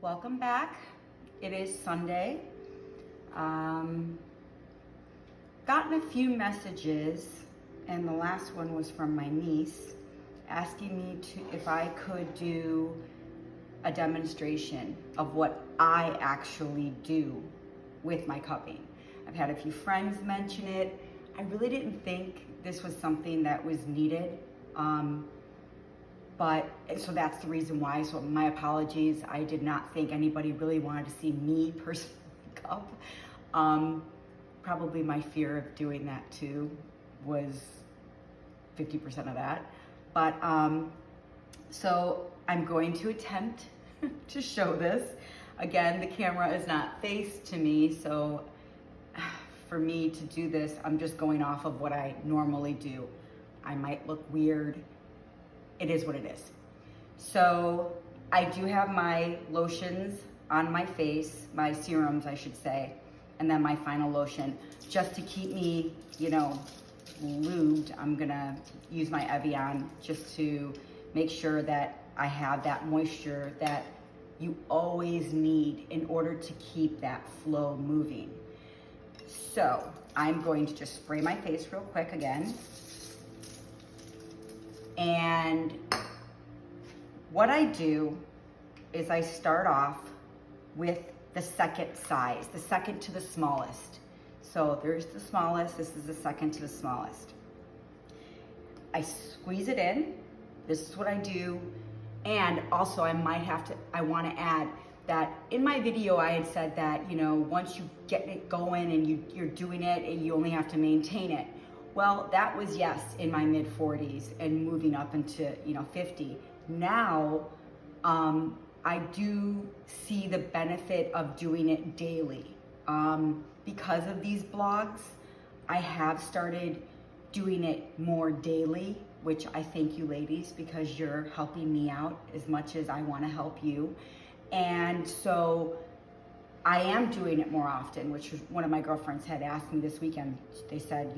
Welcome back. It is Sunday. Gotten a few messages, and the last one was from my niece asking me if I could do a demonstration of what I actually do with my cupping. I've had a few friends mention it. I really didn't think this was something that was needed. So that's the reason why. So my apologies. I did not think anybody really wanted to see me personally cup. Probably my fear of doing that too was 50% of that. But so I'm going to attempt to show this. Again, the camera is not faced to me, so for me to do this, I'm just going off of what I normally do. I might look weird. It is what it is. So I do have my lotions on my face, my serums, I should say, and then my final lotion. Just to keep me, lubed, I'm gonna use my Evian just to make sure that I have that moisture that you always need in order to keep that flow moving. So I'm going to just spray my face real quick again. And what I do is I start off with the second size, the second to the smallest. So there's the smallest, this is the second to the smallest. I squeeze it in, this is what I do. And also I want to add that in my video I had said that, once you get it going and you're doing it and you only have to maintain it. Well, that was yes in my mid 40s and moving up into 50. Now I do see the benefit of doing it daily. Because of these blogs, I have started doing it more daily, which I thank you ladies because you're helping me out as much as I want to help you. And so I am doing it more often, which one of my girlfriends had asked me this weekend. They said,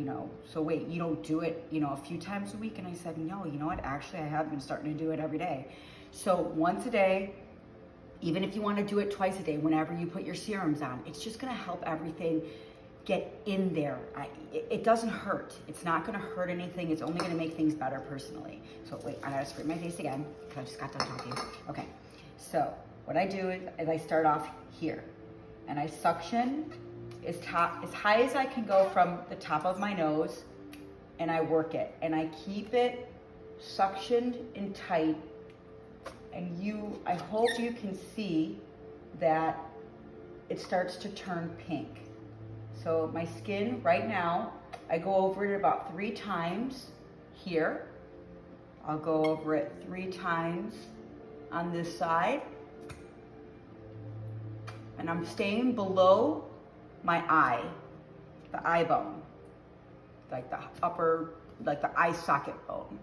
so wait, you don't do it, a few times a week? And I said, no, you know what? Actually, I have been starting to do it every day. So once a day, even if you want to do it twice a day, whenever you put your serums on, it's just going to help everything get in there. It doesn't hurt. It's not going to hurt anything. It's only going to make things better personally. So wait, I got to spray my face again because I just got done talking. Okay. So what I do is I start off here. And I suction as high as I can go from the top of my nose, and I work it. And I keep it suctioned and tight. And I hope you can see that it starts to turn pink. So my skin right now, I go over it about 3 times here. I'll go over it 3 times on this side. And I'm staying below my eye, the eye bone, like the eye socket bone.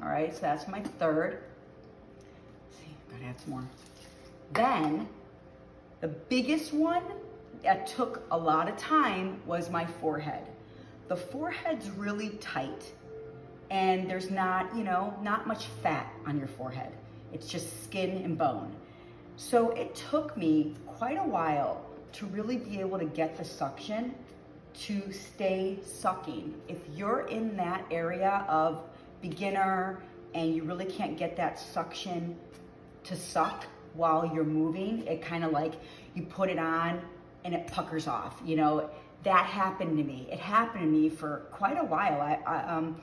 All right, so that's my third. Let's see, gotta add some more. Then, the biggest one that took a lot of time was my forehead. The forehead's really tight, and there's not much fat on your forehead. It's just skin and bone. So it took me quite a while to really be able to get the suction to stay sucking. If you're in that area of beginner and you really can't get that suction to suck while you're moving, it kind of like you put it on and it puckers off. That happened to me. It happened to me for quite a while. I'm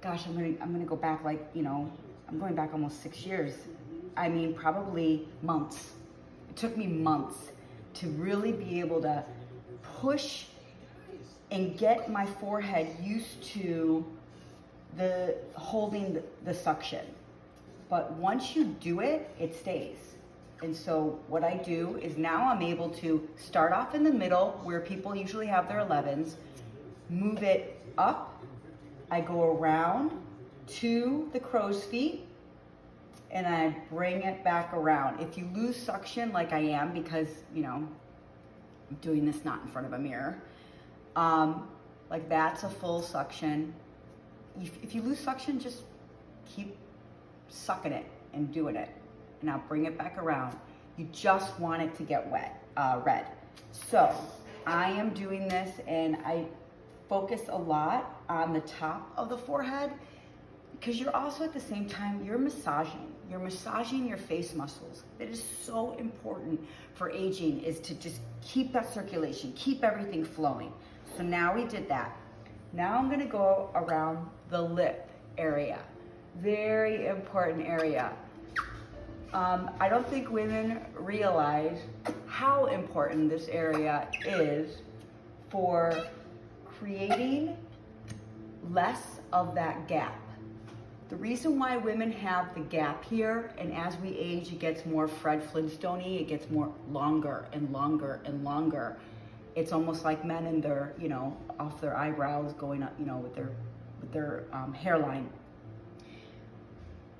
gonna go back I'm going back almost 6 years. I mean, probably months. It took me months to really be able to push and get my forehead used to holding the suction. But once you do it, it stays. And so what I do is now I'm able to start off in the middle where people usually have their 11s, move it up, I go around to the crow's feet, and I bring it back around. If you lose suction like I am, because, I'm doing this not in front of a mirror, like that's a full suction. If you lose suction, just keep sucking it and doing it. And now bring it back around. You just want it to get red. So I am doing this, and I focus a lot on the top of the forehead, because you're also at the same time, you're massaging your face muscles. That is so important for aging, is to just keep that circulation, keep everything flowing. So now we did that. Now I'm gonna go around the lip area. Very important area. I don't think women realize how important this area is for creating less of that gap. The reason why women have the gap here, and as we age, it gets more Fred Flintstone-y, it gets more longer and longer and longer. It's almost like men and their, off their eyebrows going up, with their hairline.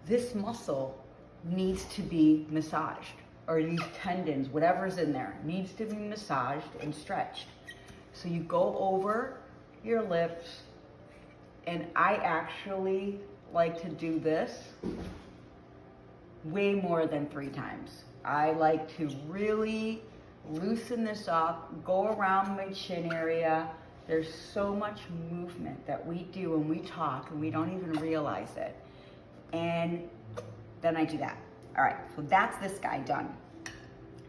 This muscle needs to be massaged, or these tendons, whatever's in there, needs to be massaged and stretched. So you go over your lips, and I actually like to do this way more than 3 times. I like to really loosen this up, go around my chin area. There's so much movement that we do when we talk, and we don't even realize it. And then I do that. All right, so that's this guy done.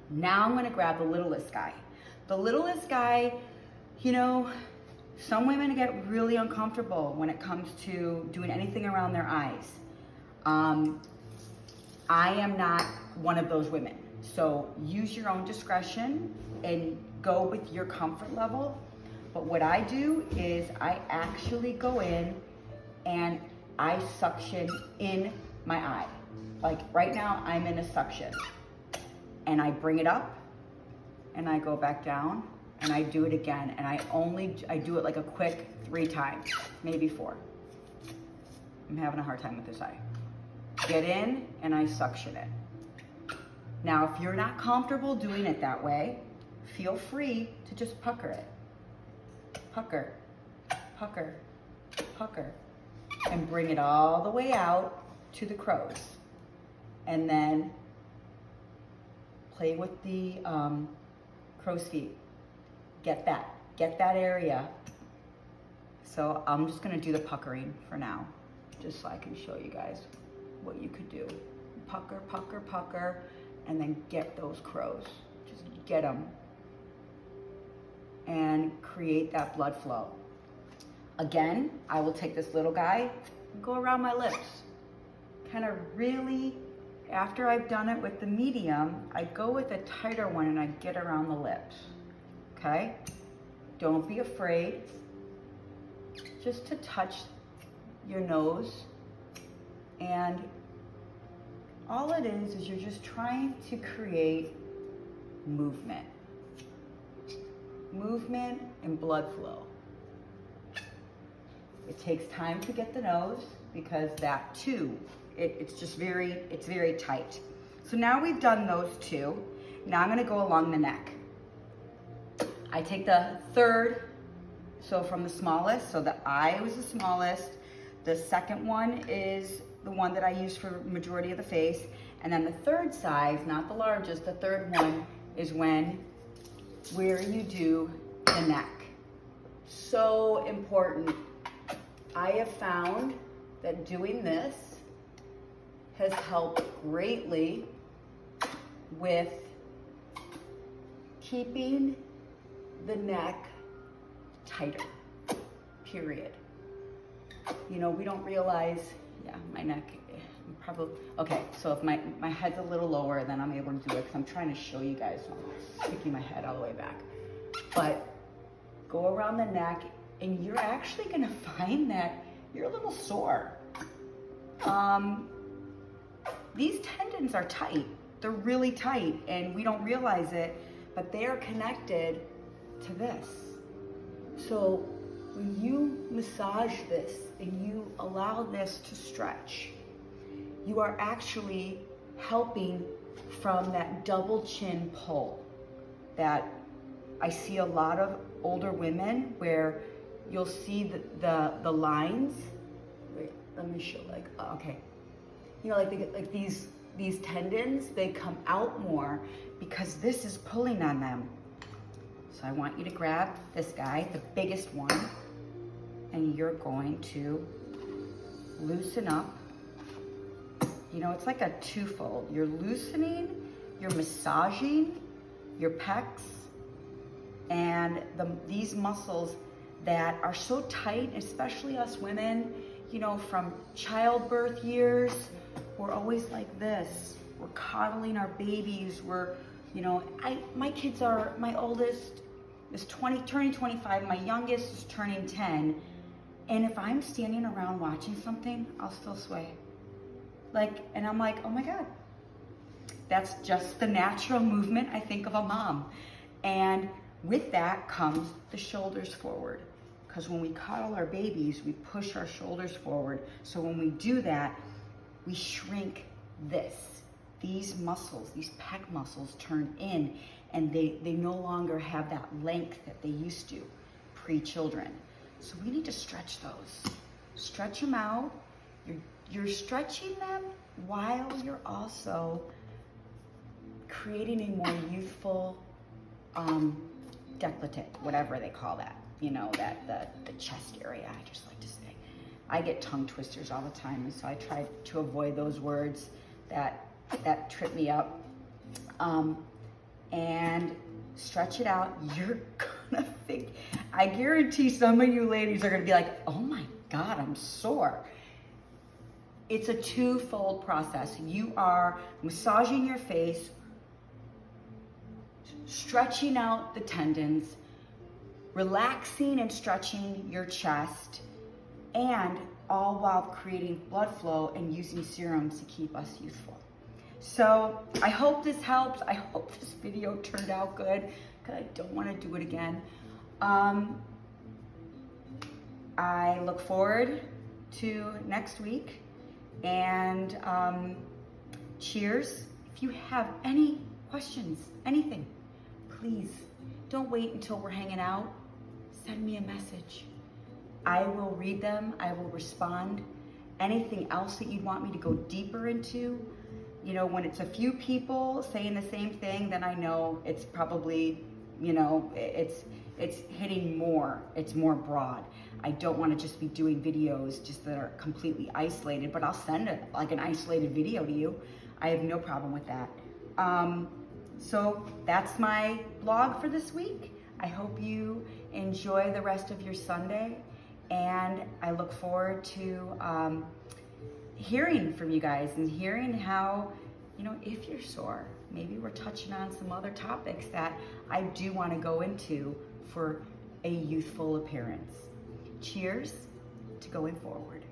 Now I'm gonna grab the littlest guy. The littlest guy, some women get really uncomfortable when it comes to doing anything around their eyes. I am not one of those women. So use your own discretion and go with your comfort level. But what I do is I actually go in and I suction in my eye. Like right now, I'm in a suction. And I bring it up and I go back down and I do it again. And I do it like a quick 3 times, maybe 4. I'm having a hard time with this eye. Get in and I suction it. Now, if you're not comfortable doing it that way, feel free to just pucker it. Pucker, pucker, pucker. And bring it all the way out to the crow's. And then play with the crow's feet. Get that area. So I'm just gonna do the puckering for now, just so I can show you guys what you could do. Pucker, pucker, pucker, and then get those crows. Just get them. And create that blood flow. Again, I will take this little guy and go around my lips. Kind of really, after I've done it with the medium, I go with a tighter one and I get around the lips, okay? Don't be afraid. Just to touch your nose. And all it is you're just trying to create movement. Movement and blood flow. It takes time to get the nose because that too, it's very tight. So now we've done those 2. Now I'm gonna go along the neck. I take the third, so from the smallest, so the eye was the smallest. The second one is the one that I use for majority of the face. And then the third size, not the largest, the third one is where you do the neck. So important. I have found that doing this has helped greatly with keeping the neck tighter, period. We don't realize, my neck, probably, okay, so if my head's a little lower, then I'm able to do it because I'm trying to show you guys, so I'm sticking my head all the way back. But go around the neck, and you're actually gonna find that you're a little sore. These tendons are tight. They're really tight, and we don't realize it, but they are connected to this. So when you massage this and you allow this to stretch, you are actually helping from that double chin pull that I see a lot of older women where you'll see the lines. Wait, let me show, okay. Like these these tendons, they come out more because this is pulling on them. So I want you to grab this guy, the biggest one, and you're going to loosen up. You know, it's like a twofold. You're loosening, you're massaging your pecs and these muscles that are so tight, especially us women, you know, from childbirth years, we're always like this. We're coddling our babies. We're, you know, my kids are, my oldest is turning 25, my youngest is turning 10. And if I'm standing around watching something, I'll still sway. Like, and I'm like, oh my God, that's just the natural movement, I think, of a mom. And with that comes the shoulders forward. Because when we coddle our babies, we push our shoulders forward. So when we do that, we shrink this. These muscles, these pec muscles turn in, and they no longer have that length that they used to pre-children. So we need to stretch those. Stretch them out. You're stretching them while you're also creating a more youthful décolleté, whatever they call that. You know, that the chest area, I just like to say. I get tongue twisters all the time, and so I try to avoid those words that trip me up. And stretch it out. You're gonna think, I guarantee some of you ladies are gonna be like, oh my God, I'm sore. It's a twofold process. You are massaging your face, stretching out the tendons, relaxing and stretching your chest, and all while creating blood flow and using serums to keep us youthful. So I hope this helps. I hope this video turned out good, because I don't want to do it again. I look forward to next week, and cheers. If you have any questions, anything, please don't wait until we're hanging out. Send me a message. I will read them. I will respond. Anything else that you'd want me to go deeper into, you know, when it's a few people saying the same thing, then I know it's probably, you know, it's hitting more. It's more broad. I don't want to just be doing videos just that are completely isolated, but I'll send it like an isolated video to you. I have no problem with that. So that's my blog for this week. I hope you enjoy the rest of your Sunday, and I look forward to hearing from you guys and hearing how, you know, if you're sore, maybe we're touching on some other topics that I do want to go into for a youthful appearance. Cheers to going forward.